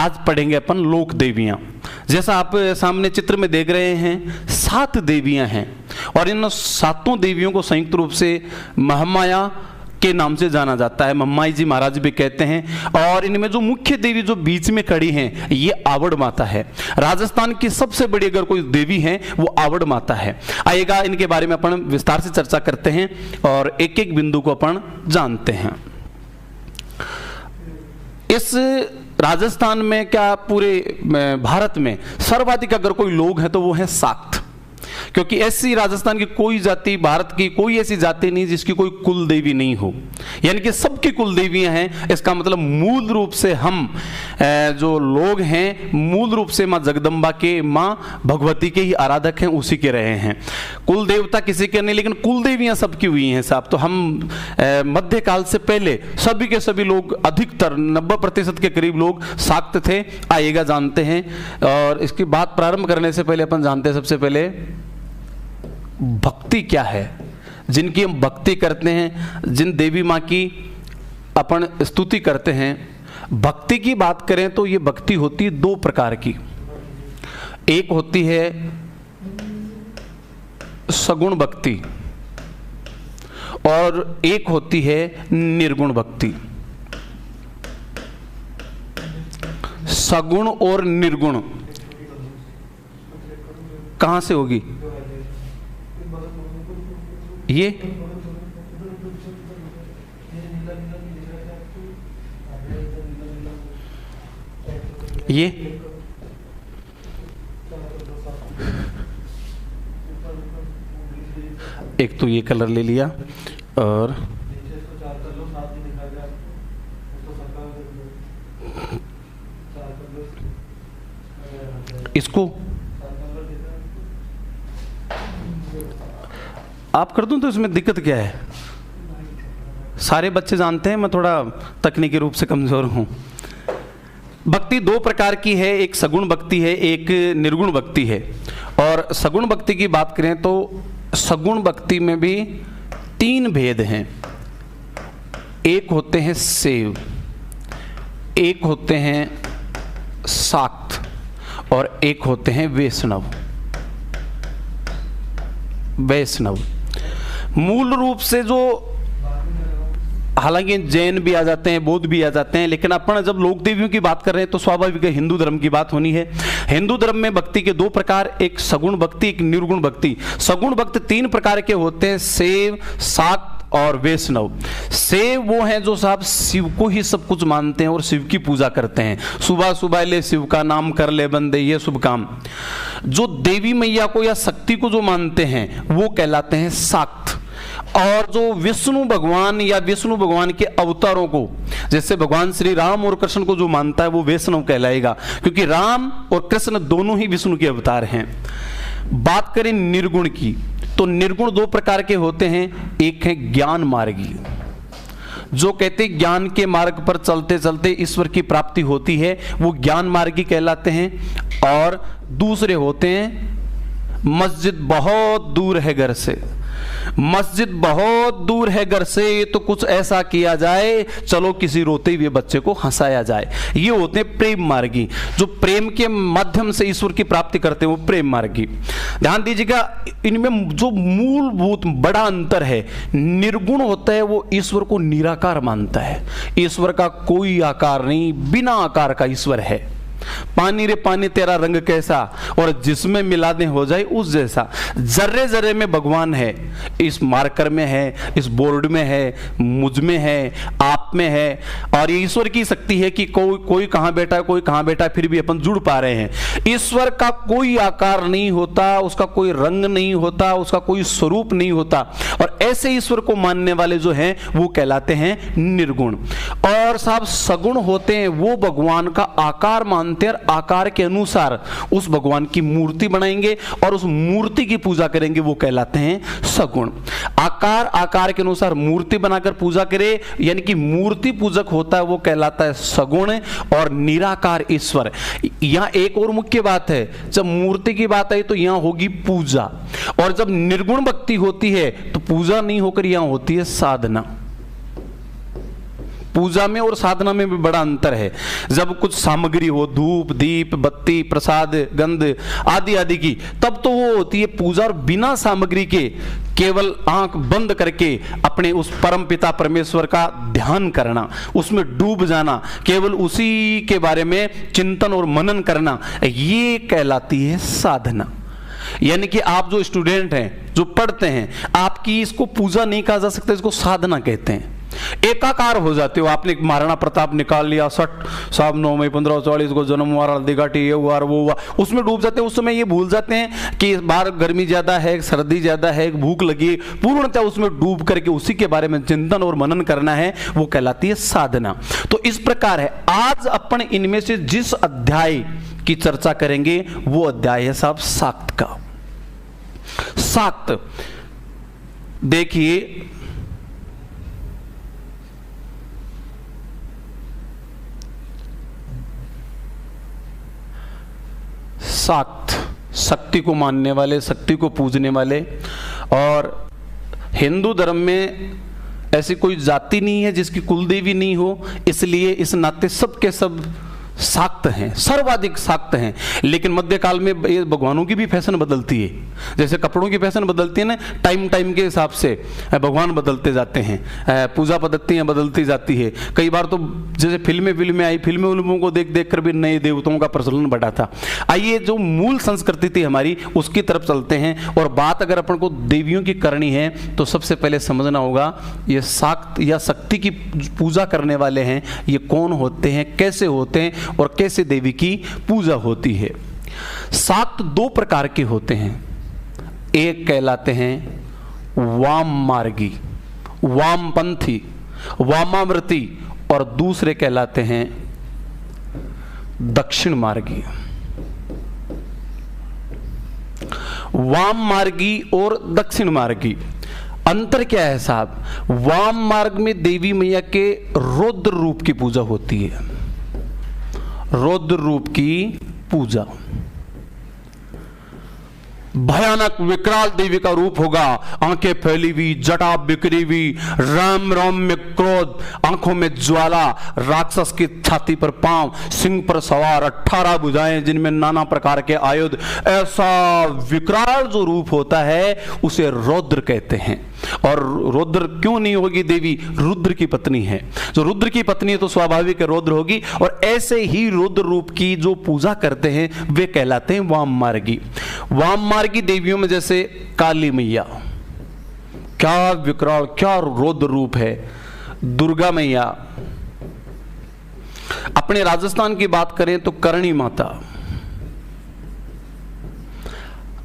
आज पढ़ेंगे अपन लोक देवियां। जैसा आप सामने चित्र में देख रहे हैं 7 देवियां हैं और इन 7 देवियों को संयुक्त रूप से महामाया के नाम से जाना जाता है, महामाई जी महाराज भी कहते हैं। और इनमें जो मुख्य देवी जो बीच में खड़ी हैं ये आवड़ माता है। राजस्थान की सबसे बड़ी अगर कोई देवी है वो आवड़ माता है। आइएगा इनके बारे में अपन विस्तार से चर्चा करते हैं और एक एक बिंदु को अपन जानते हैं। इस राजस्थान में क्या पूरे भारत में सर्वाधिक अगर कोई लोग हैं तो वो है शाक्त, क्योंकि ऐसी राजस्थान की कोई जाति, भारत की कोई ऐसी जाति नहीं जिसकी कोई कुल देवी नहीं हो, यानी कि सबकी कुल देवियां हैं। इसका मतलब मूल रूप से हम जो लोग हैं मूल रूप से माँ जगदम्बा के, माँ भगवती के ही आराधक हैं, उसी के रहे हैं। कुल देवता किसी के नहीं, लेकिन कुल देवियां सबकी हुई हैं साहब। तो हम मध्यकाल से पहले सभी के सभी लोग, अधिकतर 90% के करीब लोग शाक्त थे। आइएगा जानते हैं। और इसकी बात प्रारंभ करने से पहले अपन जानते हैं सबसे पहले भक्ति क्या है। जिनकी हम भक्ति करते हैं, जिन देवी माँ की अपन स्तुति करते हैं, भक्ति की बात करें तो ये भक्ति होती है 2 प्रकार की। एक होती है सगुण भक्ति और एक होती है निर्गुण भक्ति। सगुण और निर्गुण कहां से होगी? ये एक तो ये कलर ले लिया और इसको आप कर दूं तो इसमें दिक्कत क्या है? सारे बच्चे जानते हैं, मैं थोड़ा तकनीकी रूप से कमजोर हूं। भक्ति 2 प्रकार की है, एक सगुण भक्ति है, एक निर्गुण भक्ति है। और सगुण भक्ति की बात करें तो सगुण भक्ति में भी 3 भेद हैं। एक होते हैं सेव, एक होते हैं शाक्त और एक होते हैं वैष्णव। वैष्णव मूल रूप से जो, हालांकि जैन भी आ जाते हैं, बौद्ध भी आ जाते हैं, लेकिन अपन जब लोक देवियों की बात कर रहे हैं तो स्वाभाविक है हिंदू धर्म की बात होनी है। हिंदू धर्म में भक्ति के 2 प्रकार, एक सगुण भक्ति, एक निर्गुण भक्ति। सगुण भक्ति 3 प्रकार के होते हैं, सेव, शाक्त और वैष्णव। सेव वो हैं जो साहब शिव को ही सब कुछ मानते हैं और शिव की पूजा करते हैं। सुबह सुबह ले शिव का नाम कर ले बंदे, ये शुभ काम। जो देवी मैया को या शक्ति को जो मानते हैं वो कहलाते हैं शाक्त। और जो विष्णु भगवान या विष्णु भगवान के अवतारों को, जैसे भगवान श्री राम और कृष्ण को जो मानता है वो वैष्णव कहलाएगा, क्योंकि राम और कृष्ण दोनों ही विष्णु के अवतार हैं। बात करें निर्गुण की तो निर्गुण 2 प्रकार के होते हैं। एक है ज्ञान मार्गी, जो कहते हैं ज्ञान के मार्ग पर चलते चलते ईश्वर की प्राप्ति होती है, वो ज्ञान मार्गी कहलाते हैं। और दूसरे होते हैं मस्जिद बहुत दूर है घर से, मस्जिद बहुत दूर है घर से, ये तो कुछ ऐसा किया जाए, चलो किसी रोते हुए बच्चे को हंसाया जाए। ये होते हैं प्रेम मार्गी, जो प्रेम के माध्यम से ईश्वर की प्राप्ति करते हैं, वो प्रेम मार्गी। ध्यान दीजिएगा, इनमें जो मूलभूत बड़ा अंतर है, निर्गुण होता है वो ईश्वर को निराकार मानता है। ईश्वर का कोई आकार नहीं, बिना आकार का ईश्वर है। पानी रे पानी तेरा रंग कैसा, और जिसमें मिला दे हो जाए उस जैसा। जर्रे जर्रे में भगवान है, इस मार्कर में है, इस बोर्ड में है, मुझ में है, आप में है। और ये ईश्वर की शक्ति है कि कोई कहां बैठा है, कोई कहां बैठा है, फिर भी अपन जुड़ पा रहे हैं। ईश्वर का कोई आकार नहीं होता, उसका कोई रंग नहीं होता, उसका कोई स्वरूप नहीं होता। और ऐसे ईश्वर को मानने वाले जो हैं वो कहलाते हैं निर्गुण। और साहब सगुण होते हैं वो भगवान का आकार मानते हैं, आकार के अनुसार उस भगवान की मूर्ति बनाएंगे और उस मूर्ति की पूजा करेंगे, वो कहलाते हैं सगुण। आकार के अनुसार मूर्ति बनाकर पूजा करे, यानी कि मूर्ति पूजक होता है, वो कहलाता है सगुण। और निराकार ईश्वर, यहां एक और मुख्य बात है, जब मूर्ति की बात आई तो यहां होगी पूजा, और जब निर्गुण भक्ति होती है तो पूजा नहीं होकर यहां होती है साधना। पूजा में और साधना में भी बड़ा अंतर है। जब कुछ सामग्री हो, धूप, दीप, बत्ती, प्रसाद, गंध आदि आदि की, तब तो वो होती है पूजा। और बिना सामग्री के केवल आंख बंद करके अपने उस परम पिता परमेश्वर का ध्यान करना, उसमें डूब जाना, केवल उसी के बारे में चिंतन और मनन करना, ये कहलाती है साधना। यानी कि आप जो स्टूडेंट हैं, जो पढ़ते हैं, आपकी इसको पूजा नहीं कहा जा सकता, इसको साधना कहते हैं। एकाकार हो जाते हो। आपने महाराणा प्रताप निकाल लिया, 60 साहब 9 मई 1540 को जन्म हुआ, दिगाटी ये हुआ वो हुआ, उसमें डूब जाते हैं। उस समय ये भूल जाते हैं कि बाहर गर्मी ज्यादा है, सर्दी ज्यादा है, भूख लगी, पूर्णतः उसमें डूब करके उसी के बारे में चिंतन और मनन करना है, वो कहलाती है साधना। तो इस प्रकार है। आज अपन इनमें से जिस अध्याय की चर्चा करेंगे वो अध्याय है साहब शाक्त का। शाक्त देखिए, शाक्त शक्ति को मानने वाले, शक्ति को पूजने वाले। और हिंदू धर्म में ऐसी कोई जाति नहीं है जिसकी कुलदेवी नहीं हो, इसलिए इस नाते सब के सब शाक्त हैं, सर्वाधिक शाक्त हैं। लेकिन मध्यकाल में ये भगवानों की भी फैशन बदलती है, जैसे कपड़ों की फैशन बदलती है ना, टाइम टाइम के हिसाब से भगवान बदलते जाते हैं, पूजा पद्धतियाँ बदलती जाती है। कई बार तो जैसे फिल्में आई, फिल्मों को देख देख कर भी नए देवताओं का प्रचलन बढ़ा था। आइए जो मूल संस्कृति थी हमारी उसकी तरफ चलते हैं। और बात अगर अपन को देवियों की करनी है तो सबसे पहले समझना होगा ये शाक्त या शक्ति की पूजा करने वाले हैं, ये कौन होते हैं, कैसे होते हैं और कैसे देवी की पूजा होती है। शाक्त दो प्रकार के होते हैं। एक कहलाते हैं वाम मार्गी, वामपंथी, वामावृत्ति, और दूसरे कहलाते हैं दक्षिण मार्गी। वाम मार्गी और दक्षिण मार्गी अंतर क्या है साहब? वाम मार्ग में देवी मैया के रौद्र रूप की पूजा होती है, रौद्र रूप की पूजा। भयानक विकराल देवी का रूप होगा, आंखें फैली हुई, जटा बिखरी हुई, राम राम में क्रोध, आंखों में ज्वाला, राक्षस की छाती पर पांव, सिंह पर सवार, 18 भुजाएं जिनमें नाना प्रकार के आयुध। ऐसा विकराल जो रूप होता है उसे रौद्र कहते हैं। और रुद्र क्यों नहीं होगी देवी? रुद्र की पत्नी है। जो रुद्र की पत्नी है तो स्वाभाविक है रुद्र होगी। और ऐसे ही रुद्र रूप की जो पूजा करते हैं वे कहलाते हैं वाम मार्गी। वाम मार्गी देवियों में जैसे काली मैया, क्या विकराल, क्या रौद्र रूप है। दुर्गा मैया, अपने राजस्थान की बात करें तो करणी माता,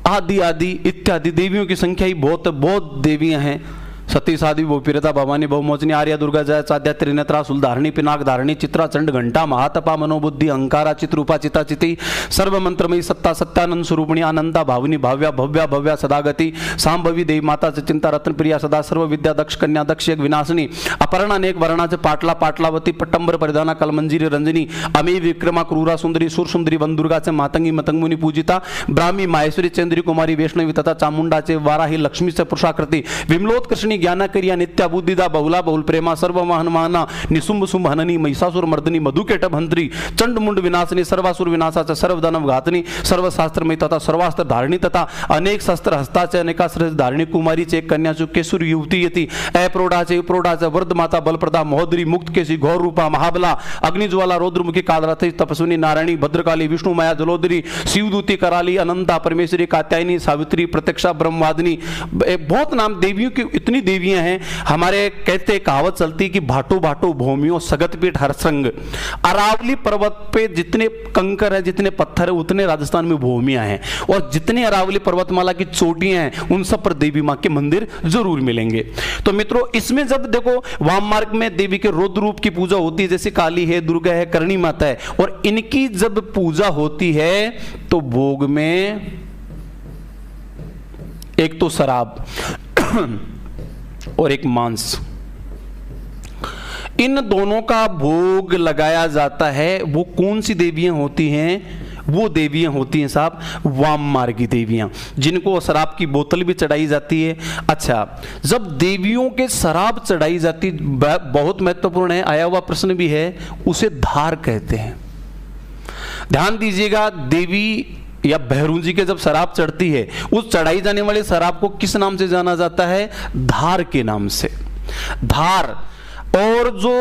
आदि आदि इत्यादि देवियों की संख्या ही बहुत देवियां हैं। सती साध्वी बहुपीरता भवानी बहुमोचनी आर्या दुर्गा जय चाद्या त्रिनेत्रा सुलधारणी पिनाक धारणी चित्रा चंड घंटा महातपा मनोबुद्धि अहंकारा चित्रूपा चिता चिति सर्व मंत्रमयी सत्ता सत्यानंद स्वरूपिणी आनंदा भावनी भाव्या भव्या भव्या सदागति सांभवी देवी माता चिंता रत्न प्रिया सदा सर्व विद्या दक्ष कन्या दक्ष एक विनाशिनी अपर्णा अनेक वर्णा च पाटला पाटलावती पट्टंबर परिधाना कलमंजीरी रंजनी अमी विक्रमा क्रूरा सुंदरी सुर सुंदरी वन दुर्गा से मातंगी मतंगमुनि पूजिता ब्राह्मी माहेश्वरी चंद्री कुमारी वैष्णवी तथा चामुंडा से वाराही लक्ष्मी से पुरुषाकृति विमलोत्कृष्णी ज्ञाना करिया नित्या बुद्धिदा बहुला बहुल प्रेमा सर्व वाहन माना निसुंभ सुंभ हननी महिषासुर मर्दनी मधुकेटभ हंत्री चंड मुंड विनाशनी सर्वासुर विनाशा सर्वदानव घातनी सर्वशास्त्रमयी तथा सर्वास्त्र धारिणी तथा अनेक शस्त्र हस्ता च अनेका धारिणी कुमारी चे कन्या चु केसुर युवती यति अप्रोढ़ा चे उपरोढ़ा च वर्द माता बलप्रदा महोदरी मुक्त केसी घोर रूपा महाबला अग्निज्वाला रौद्रमुखी कालरथी तपस्विनी नारायणी भद्रकाली विष्णु माया जलोदरी शिवदूती कराली अनंता परमेश्वरी कात्यायनी सावित्री प्रत्यक्षा ब्रह्मवादिनी। बहुत नाम देवियों की इतनी देवियां हैं। हमारे कहते कहावत चलती कि भाटो भाटो भूमियों सगतपीठ हरसंग। अरावली पर्वत पे जितने कंकर है, जितने पत्थर है, उतने राजस्थान में भूमियां हैं। और जितने अरावली पर्वतमाला की चोटियां हैं उन सब पर देवी मां के मंदिर जरूर मिलेंगे। तो मित्रों, इसमें जब देखो वाम मार्ग में देवी के रौद्र रूप की पूजा होती है, जैसे काली है, दुर्गा है, करणी माता है, और इनकी जब पूजा होती है तो भोग में एक तो शराब और एक मांस, इन दोनों का भोग लगाया जाता है। वो कौन सी देवियां होती हैं? वो देवियां होती हैं साहब वाम मार्गी देवियां, जिनको शराब की बोतल भी चढ़ाई जाती है। अच्छा, जब देवियों के शराब चढ़ाई जाती, बहुत महत्वपूर्ण है, आया हुआ प्रश्न भी है, उसे धार कहते हैं। ध्यान दीजिएगा, देवी या भैरू जी के जब शराब चढ़ती है, उस चढ़ाई जाने वाले शराब को किस नाम से जाना जाता है? धार के नाम से। धार। और जो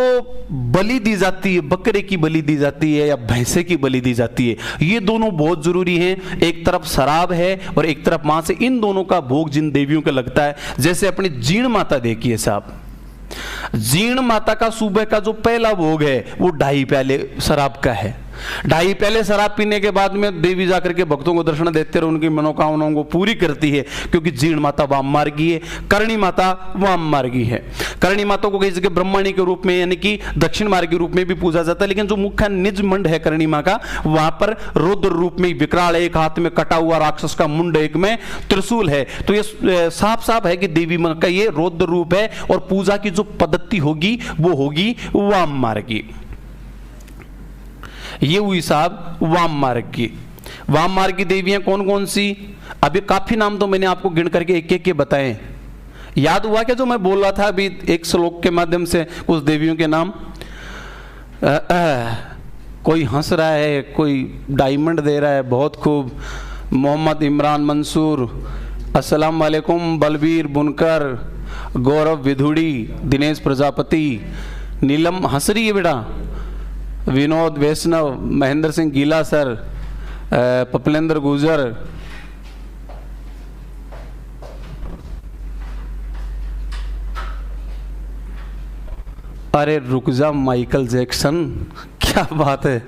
बलि दी जाती है, बकरे की बलि दी जाती है या भैंसे की बलि दी जाती है, ये दोनों बहुत जरूरी हैं। एक तरफ शराब है और एक तरफ मां से, इन दोनों का भोग जिन देवियों का लगता है, जैसे अपनी जीर्ण माता देखिए साहब, जीर्ण माता का सुबह का जो पहला भोग है वो 2.5 प्याले शराब का है। 2.5 प्याले शराब पीने के बाद में देवी जाकर के भक्तों को दर्शन देते रहे, उनकी मनोकामनाओं को पूरी करती है, क्योंकि जीर्ण माता वाम मार्गी है, करणी माता वाम मार्गी है। करणी माता को कई जगह ब्रह्मणी के रूप में यानी कि दक्षिण मार्ग के रूप में भी पूजा जाता है, लेकिन जो मुख्य निज मंड है करणी माँ का, वहां पर रुद्र रूप में विकराल, एक हाथ में कटा हुआ राक्षस का मुंड, एक में त्रिशूल है। तो ये साफ साफ है कि देवी माँ का ये रुद्र रूप है और पूजा की जो पद्धति होगी वो होगी वाम मार्गी। ये हुई साहब वाम मार्ग की। वाम मार्ग की देवियां कौन कौन सी? अभी काफी नाम तो मैंने आपको गिन करके एक एक के बताए। याद हुआ क्या जो मैं बोल रहा था अभी एक श्लोक के माध्यम से कुछ देवियों के नाम? कोई हंस रहा है, कोई डायमंड दे रहा है, बहुत खूब। मोहम्मद इमरान मंसूर, अस्सलाम वालेकुम। बलबीर बुनकर, गौरव विधुड़ी, दिनेश प्रजापति, नीलम हंस रही है बेटा, विनोद वैष्णव, महेंद्र सिंह गीला सर, पपलेंद्र गुजर, अरे रुक जा माइकल जैक्सन, क्या बात है,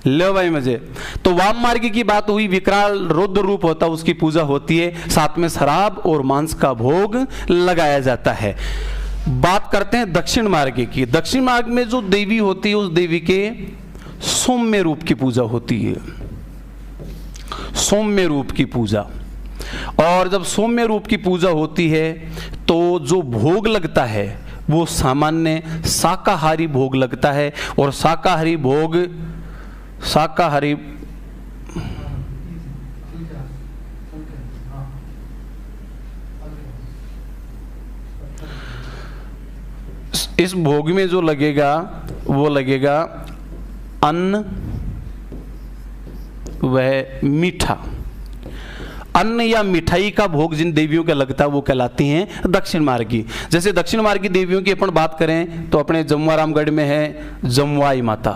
लो भाई मजे। तो वाम मार्गी की बात हुई, विकराल रुद्र रूप होता है, उसकी पूजा होती है, साथ में शराब और मांस का भोग लगाया जाता है। बात करते हैं दक्षिण मार्ग की। दक्षिण मार्ग में जो देवी होती है, उस देवी के सौम्य रूप की पूजा होती है, सौम्य रूप की पूजा। और जब सौम्य रूप की पूजा होती है तो जो भोग लगता है वो सामान्य शाकाहारी भोग लगता है। और शाकाहारी भोग, शाकाहारी इस भोग में जो लगेगा वो लगेगा अन्न वह मीठा। अन्न या मिठाई का भोग जिन देवियों का लगता है वो कहलाती हैं दक्षिण मार्गी। जैसे दक्षिण मार्गी देवियों की अपन बात करें तो अपने जमवारामगढ़ में है जमवाई माता।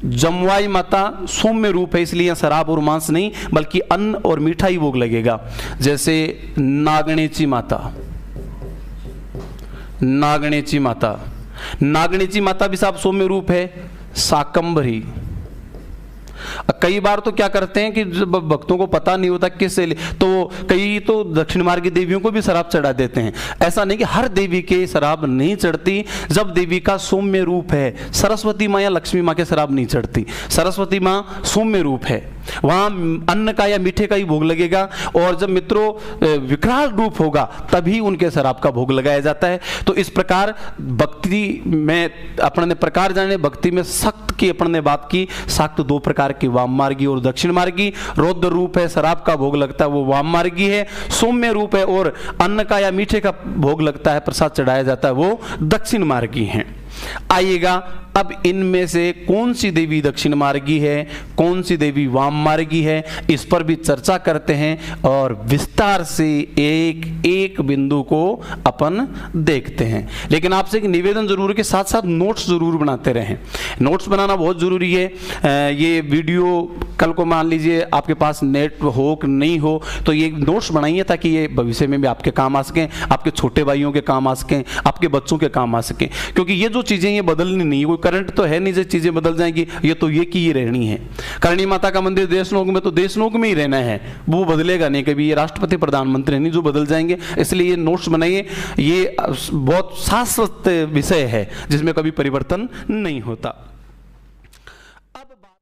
जमवाई माता सौम्य रूप है, इसलिए यहाँ शराब और मांस नहीं बल्कि अन्न और मिठाई भोग लगेगा। जैसे नागणेची माता, नागणेची माता, नागणेची माता भी साहब सौम्य रूप है, शाकंभरी। कई बार तो क्या करते हैं कि जब भक्तों को पता नहीं होता किससे तो कई तो दक्षिण मार्गी देवियों को भी शराब चढ़ा देते हैं। ऐसा नहीं कि हर देवी के शराब नहीं चढ़ती। जब देवी का सौम्य रूप है, सरस्वती माँ या लक्ष्मी माँ के शराब नहीं चढ़ती। सरस्वती माँ सौम्य रूप है, वहां अन्न का या मीठे का ही भोग लगेगा। और जब मित्रों विकराल रूप होगा तभी उनके शराब का भोग लगाया जाता है। तो इस प्रकार भक्ति में अपन ने प्रकार जाने, भक्ति में सख्त की अपन ने बात की। सख्त दो प्रकार की, वाम मार्गी और दक्षिण मार्गी। रौद्र रूप है, शराब का भोग लगता है, वो वाम मार्गी है। सौम्य रूप है और अन्न का या मीठे का भोग लगता है, प्रसाद चढ़ाया जाता है, वो दक्षिण मार्गी है। आइएगा अब इनमें से कौन सी देवी दक्षिण मार्गी है, कौन सी देवी वाम मार्गी है, इस पर भी चर्चा करते हैं और विस्तार से एक एक बिंदु को अपन देखते हैं। लेकिन आपसे एक निवेदन जरूर है कि साथ साथ नोट्स जरूर बनाते रहें। नोट्स बनाना बहुत जरूरी है। ये वीडियो कल को मान लीजिए आपके पास नेट हो कि नहीं हो तो ये नोट्स बनाइए ताकि ये भविष्य में भी आपके काम आ सकें, आपके छोटे भाइयों के काम आ सकें, आपके बच्चों के काम आ सकें। क्योंकि ये जो चीजें ये बदलनी नहीं, कोई करंट तो है नहीं जो चीजें बदल जाएंगी, ये तो ये की ही रहनी है। करणी माता का मंदिर देशनोक में तो देशनोक में ही रहना है, वो बदलेगा नहीं कभी। ये राष्ट्रपति प्रधानमंत्री नहीं जो बदल जाएंगे, इसलिए ये नोट्स बनाइए। ये बहुत शाश्वत विषय है जिसमें कभी परिवर्तन नहीं होता।